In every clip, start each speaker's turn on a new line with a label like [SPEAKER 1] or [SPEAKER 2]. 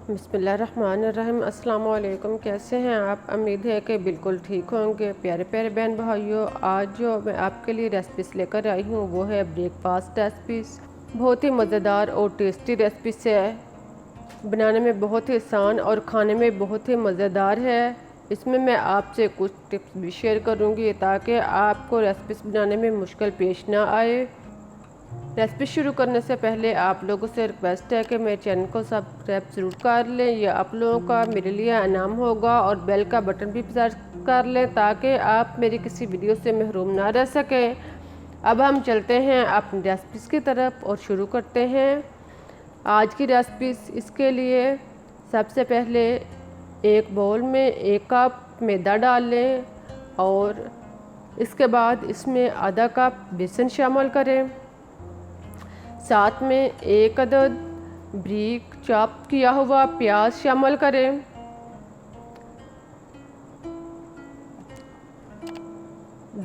[SPEAKER 1] बिस्मिल्लाहिर्रहमानिर्रहीम। अस्सलाम वालेकुम। कैसे हैं आप? उम्मीद है कि बिल्कुल ठीक होंगे। प्यारे प्यारे बहन भाइयों, आज जो मैं आपके लिए रेसिपीज़ लेकर आई हूँ वो है ब्रेकफास्ट रेसिपीज़। बहुत ही मज़ेदार और टेस्टी रेसिपीज़ है, बनाने में बहुत ही आसान और खाने में बहुत ही मज़ेदार है। इसमें मैं आपसे कुछ टिप्स भी शेयर करूँगी ताकि आपको रेसिपीज़ बनाने में मुश्किल पेश ना आए। रेसिपी शुरू करने से पहले आप लोगों से रिक्वेस्ट है कि मेरे चैनल को सब्सक्राइब ज़रूर कर लें। यह आप लोगों का मेरे लिए इनाम होगा, और बेल का बटन भी प्रेस कर लें ताकि आप मेरी किसी वीडियो से महरूम ना रह सकें। अब हम चलते हैं अपनी रेसिपीज़ की तरफ और शुरू करते हैं आज की रेसिपीज़। इसके लिए सबसे पहले एक बाउल में 1 कप मैदा डाल लें और इसके बाद इसमें आधा कप बेसन शामिल करें। साथ में 1 अदद बारीक चॉप किया हुआ प्याज शामिल करें।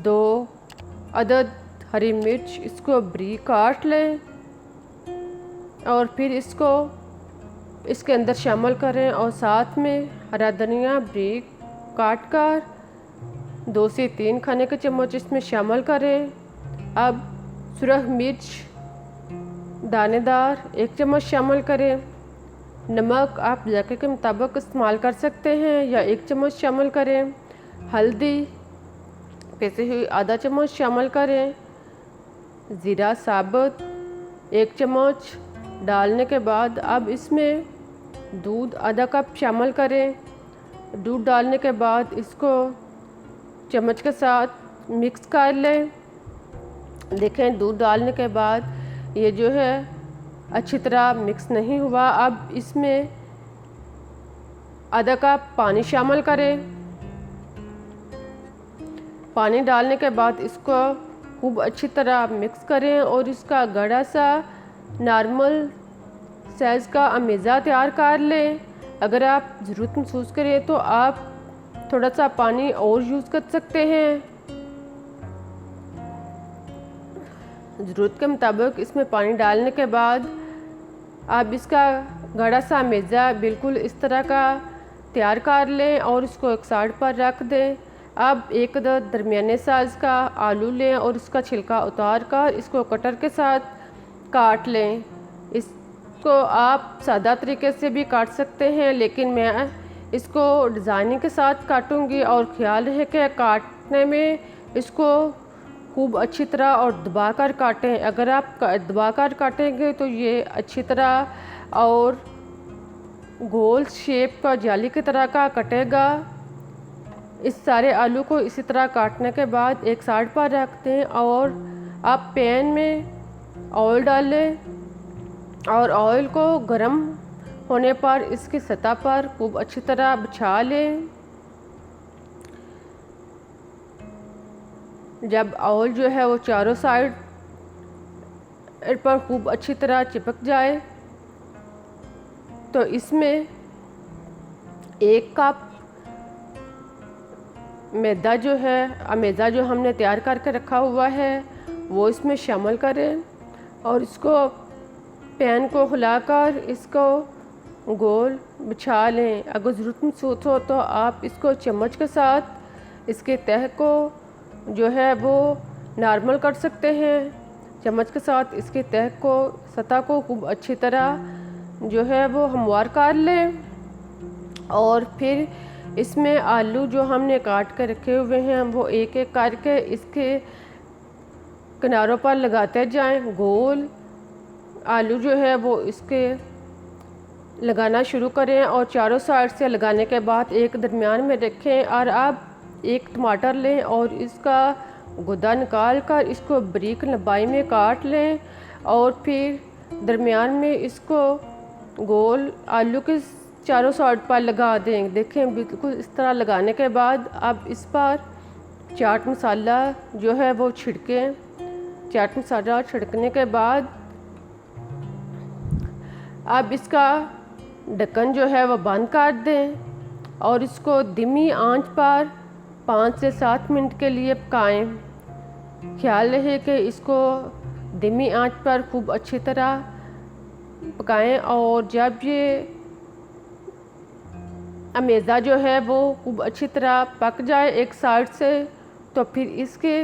[SPEAKER 1] 2 अदद हरी मिर्च, इसको बारीक काट लें और फिर इसको इसके अंदर शामिल करें, और साथ में हरा धनिया बारीक काट कर 2 से 3 खाने के चम्मच इसमें शामिल करें। अब सुरख मिर्च दानेदार 1 चम्मच शामिल करें। नमक आप जायके के मुताबिक इस्तेमाल कर सकते हैं या 1 चम्मच शामिल करें। हल्दी पिसी हुई आधा चम्मच शामिल करें। ज़ीरा साबुत 1 चम्मच डालने के बाद अब इसमें दूध आधा कप शामिल करें। दूध डालने के बाद इसको चम्मच के साथ मिक्स कर लें। देखें, दूध डालने के बाद ये जो है अच्छी तरह मिक्स नहीं हुआ। अब इसमें आधा कप पानी शामिल करें। पानी डालने के बाद इसको खूब अच्छी तरह मिक्स करें और इसका गाढ़ा सा नॉर्मल साइज़ का अमेज़ा तैयार कर लें। अगर आप ज़रूरत महसूस करें तो आप थोड़ा सा पानी और यूज़ कर सकते हैं। ज़रूरत के मुताबिक इसमें पानी डालने के बाद आप इसका गाढ़ा सा मेज़ा बिल्कुल इस तरह का तैयार कर लें और इसको एक साइड पर रख दें। अब 1 अदद दरमियाने साइज़ का आलू लें और इसका छिलका उतार कर इसको कटर के साथ काट लें। इसको आप सादा तरीके से भी काट सकते हैं, लेकिन मैं इसको डिज़ाइनिंग के साथ काटूंगी, और ख्याल रहे कि काटने में इसको खूब अच्छी तरह और दबा कर काटें। अगर आप दबा कर काटेंगे तो ये अच्छी तरह और गोल शेप का जाली की तरह का कटेगा। इस सारे आलू को इसी तरह काटने के बाद एक साइड पर रख दें और आप पैन में ऑयल डालें और ऑयल को गर्म होने पर इसकी सतह पर खूब अच्छी तरह बिछा लें। जब ऑयल जो है वो चारों साइड पर खूब अच्छी तरह चिपक जाए तो इसमें 1 कप मैदा जो है अमेज़ा जो हमने तैयार करके रखा हुआ है वो इसमें शामिल करें और इसको पैन को हिलाकर इसको गोल बिछा लें। अगर ज़रूरत महसूस हो तो आप इसको चम्मच के साथ इसके तह को जो है वो नॉर्मल कर सकते हैं। चम्मच के साथ इसके तह को सतह को खूब अच्छी तरह जो है वो हमवार कर लें और फिर इसमें आलू जो हमने काट कर रखे हुए हैं वो एक एक करके इसके किनारों पर लगाते जाएं। गोल आलू जो है वो इसके लगाना शुरू करें और चारों साइड से लगाने के बाद एक दरमियान में रखें। और आप 1 टमाटर लें और इसका गुदा निकाल कर इसको बारीक लंबाई में काट लें और फिर दरमियान में इसको गोल आलू के चारों साइड पर लगा दें। देखें, बिल्कुल इस तरह लगाने के बाद अब इस पर चाट मसाला जो है वो छिड़कें। चाट मसाला छिड़कने के बाद अब इसका ढक्कन जो है वो बंद कर दें और इसको धीमी आंच पर 5 से 7 मिनट के लिए पकाएं। ख्याल रहे कि इसको धीमी आंच पर खूब अच्छी तरह पकाएं और जब ये अमेज़ा जो है वो खूब अच्छी तरह पक जाए एक साइड से, तो फिर इसके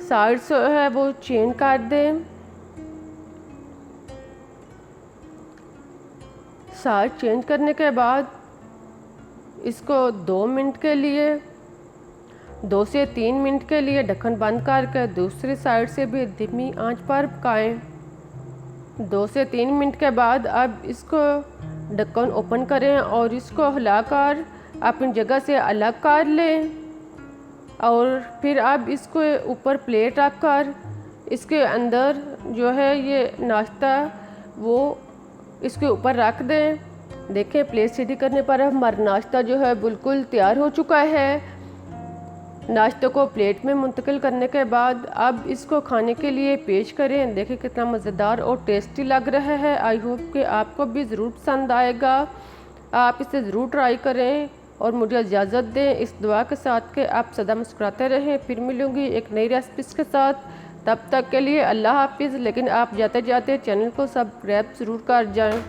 [SPEAKER 1] साइड जो है वो चेंज कर दें। साइड चेंज करने के बाद इसको 2 मिनट के लिए 2 से 3 मिनट के लिए ढक्कन बंद करके दूसरी साइड से भी धीमी आंच पर पकाएं। 2 से 3 मिनट के बाद अब इसको ढक्कन ओपन करें और इसको हिलाकर अपनी जगह से अलग कर लें। और फिर अब इसको ऊपर प्लेट रखकर इसके अंदर जो है ये नाश्ता वो इसके ऊपर रख दें। देखें प्लेट सीधी करने पर हमारा नाश्ता जो है बिल्कुल तैयार हो चुका है। नाश्ते को प्लेट में मुंतकिल करने के बाद अब इसको खाने के लिए पेश करें। देखें कितना मज़ेदार और टेस्टी लग रहा है। आई होप कि आपको भी ज़रूर पसंद आएगा। आप इसे ज़रूर ट्राई करें और मुझे इजाज़त दें इस दुआ के साथ कि आप सदा मुस्कुराते रहें। फिर मिलूँगी एक नई रेसिपी के साथ, तब तक के लिए अल्लाह हाफिज़। लेकिन आप जाते जाते चैनल को सब्सक्राइब ज़रूर कर जाएँ।